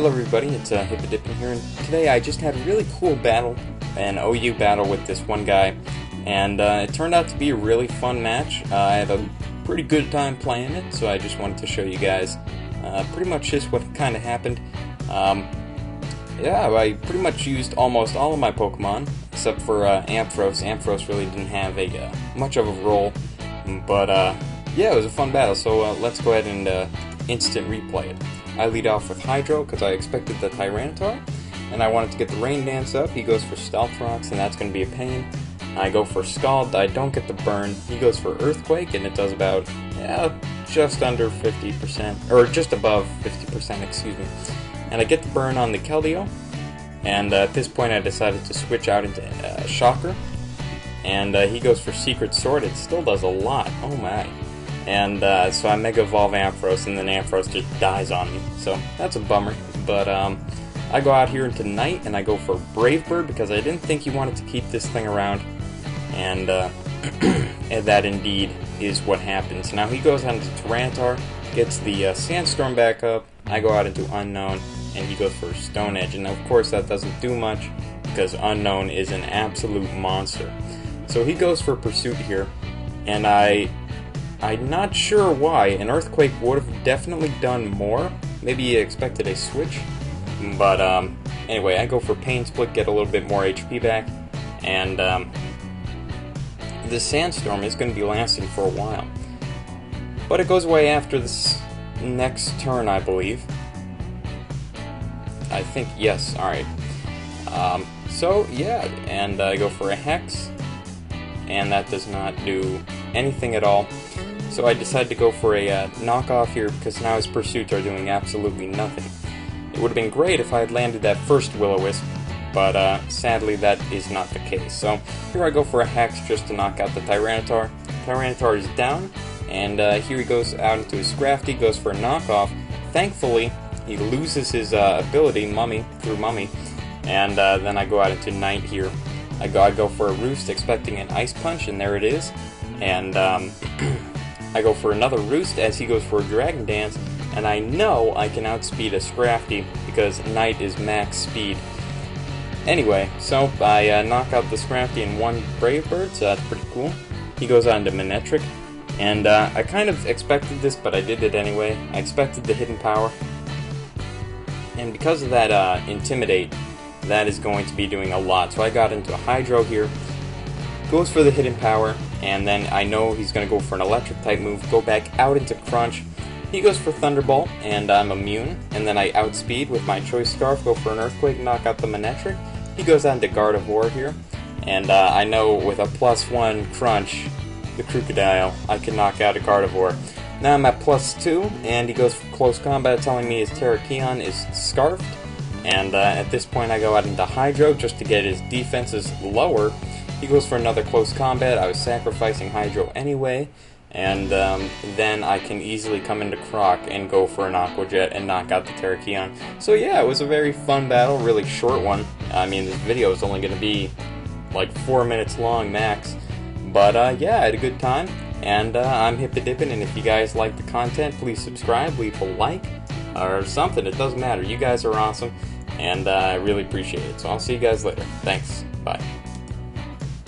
Hello everybody, it's Hippodippin here, and today I just had a really cool battle, an OU battle with this one guy, and it turned out to be a really fun match. I had a pretty good time playing it, so I just wanted to show you guys pretty much just what kind of happened. Yeah, I pretty much used almost all of my Pokemon, except for Ampharos. Ampharos really didn't have a much of a role, but yeah, it was a fun battle, so let's go ahead and instant replay it. I lead off with Hydro because I expected the Tyranitar, and I wanted to get the Rain Dance up. He goes for Stealth Rocks, and that's going to be a pain. I go for Scald, I don't get the burn. He goes for Earthquake, and it does about, just under 50%, or just above 50%, excuse me. And I get the burn on the Keldeo, and at this point I decided to switch out into Shocker, and he goes for Secret Sword. It still does a lot, oh my. And so I Mega Evolve Ampharos, and then Ampharos just dies on me. So that's a bummer. But I go out here into Night, and I go for Brave Bird because I didn't think he wanted to keep this thing around. And, and that indeed is what happens. Now he goes out into Tyranitar, gets the Sandstorm back up. I go out into Unknown, and he goes for Stone Edge. And of course that doesn't do much because Unknown is an absolute monster. So he goes for Pursuit here, and I'm not sure why. An Earthquake would have definitely done more. Maybe he expected a switch. But anyway, I go for Pain Split, get a little bit more HP back. And this Sandstorm is going to be lasting for a while. But it goes away after this next turn, I believe. I think, yes, alright. So, yeah, and I go for a Hex. And that does not do anything at all. So I decided to go for a knockoff here because now his pursuits are doing absolutely nothing. It would have been great if I had landed that first Will-O-Wisp, but sadly that is not the case. So here I go for a Hex just to knock out the Tyranitar. Tyranitar is down, and here he goes out into his Scrafty, goes for a knockoff. Thankfully, he loses his ability, Mummy, through Mummy, and then I go out into Night here. I go for a Roost expecting an Ice Punch, and there it is. And I go for another Roost as he goes for a Dragon Dance, and I know I can outspeed a Scrafty because Night is max speed. Anyway, so I knock out the Scrafty in one Brave Bird, so that's pretty cool. He goes on to Manectric, and I kind of expected this, but I did it anyway. I expected the Hidden Power, and because of that Intimidate, that is going to be doing a lot. So I got into a Hydro here, goes for the Hidden Power, and then I know he's going to go for an Electric type move, go back out into Crunch. He goes for Thunderbolt, and I'm immune, and then I outspeed with my Choice Scarf, go for an Earthquake, knock out the Manectric. He goes on to Gardevoir here, and I know with a +1 Crunch, the Crocodile, I can knock out a Gardevoir. Now I'm at +2, and he goes for Close Combat, telling me his Terrakion is Scarfed, and at this point I go out into Hydro just to get his defenses lower. He goes for another Close Combat. I was sacrificing Hydro anyway, and then I can easily come into Croc and go for an Aqua Jet and knock out the Terrakion. So yeah, it was a very fun battle, really short one. I mean, this video is only going to be like 4 minutes long max, but yeah, I had a good time, and I'm Hippodippin, and if you guys like the content, please subscribe, leave a like, or something, it doesn't matter. You guys are awesome, and I really appreciate it. So I'll see you guys later. Thanks, bye.